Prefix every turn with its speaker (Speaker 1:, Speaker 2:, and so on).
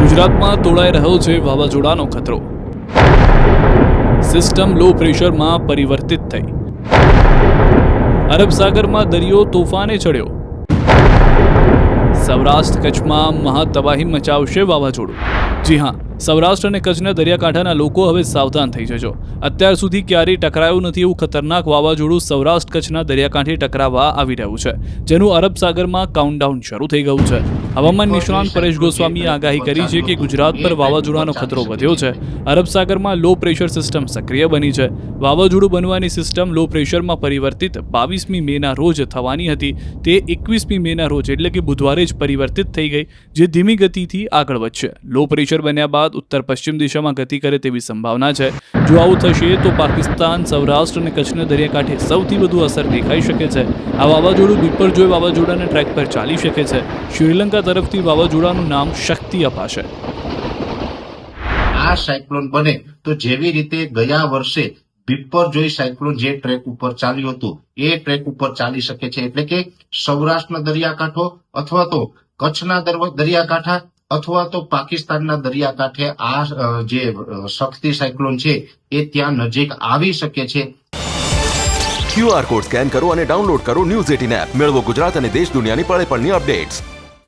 Speaker 1: ગુજરાતમાં તોળાઈ રહ્યો છે વાવાઝોડાનો ખતરો. સિસ્ટમ લો પ્રેશરમાં પરિવર્તિત થઈ. અરબ સાગરમાં દરિયો તોફાને ચડ્યો. સૌરાષ્ટ્ર કચ્છમાં મહાતબાહી મચાવશે વાવાઝોડું. જી હા, સૌરાષ્ટ્ર અને કચ્છના દરિયાકાંઠાના લોકો હવે સાવધાન થઈ જજો. અત્યાર સુધી ક્યારેય ટકરાયું નથી એવું ખતરનાક વાવાઝોડું સૌરાષ્ટ્ર કચ્છના દરિયાકાંઠે ટકરાવવા આવી રહ્યું છે, જેનું અરબ સાગરમાં કાઉન્ટડાઉન શરૂ થઈ ગયું છે. હવામાન નિષ્ણાંત પરેશ ગોસ્વામીએ આગાહી કરી છે કે ગુજરાત પર વાવાઝોડાનો ખતરો વધ્યો છે. અરબ સાગરમાં લો પ્રેશર સિસ્ટમ સક્રિય બની છે. વાવાઝોડું બનવાની સિસ્ટમ લો પ્રેશરમાં પરિવર્તિત 22મી મેના રોજ થવાની હતી, તે 21મી મેના રોજ એટલે કે બુધવારે જ પરિવર્તિત થઈ ગઈ, જે ધીમી ગતિથી આગળ વધશે. લો પ્રેશર બન્યા બાદ ઉત્તર પશ્ચિમ દિશામાં ગતિ કરે તેવી સંભાવના છે. જો આવું થશે તો પાકિસ્તાન, સૌરાષ્ટ્ર અને કચ્છના દરિયાકાંઠે સૌથી વધુ અસર દેખાઈ શકે છે. આ વાવાઝોડું બિપરજોય વાવાઝોડાના ટ્રેક પર ચાલી શકે છે. શ્રીલંકા તરફથી વાવાઝોડાનું નામ શક્તિ અપાશે.
Speaker 2: આ સાયક્લોન બને તો જેવી રીતે ગયા વર્ષે બિપરજોય સાયક્લોન જે ટ્રેક ઉપર ચાલ્યું હતું એ ટ્રેક ઉપર ચાલી શકે છે. એટલે કે સૌરાષ્ટ્રનો દરિયાકાંઠો અથવા તો કચ્છના દરિયાકાંઠા અથવા તો પાકિસ્તાનના દરિયાકાંઠે આ જે શક્તિ સાયક્લોન છે એ ત્યાં નજીક આવી શકે છે.
Speaker 3: QR કોડ સ્કેન કરો અને ડાઉનલોડ કરો ન્યૂઝ 18 એપ. મેળવો ગુજરાત અને દેશ દુનિયાની પળે પળની અપડેટ્સ.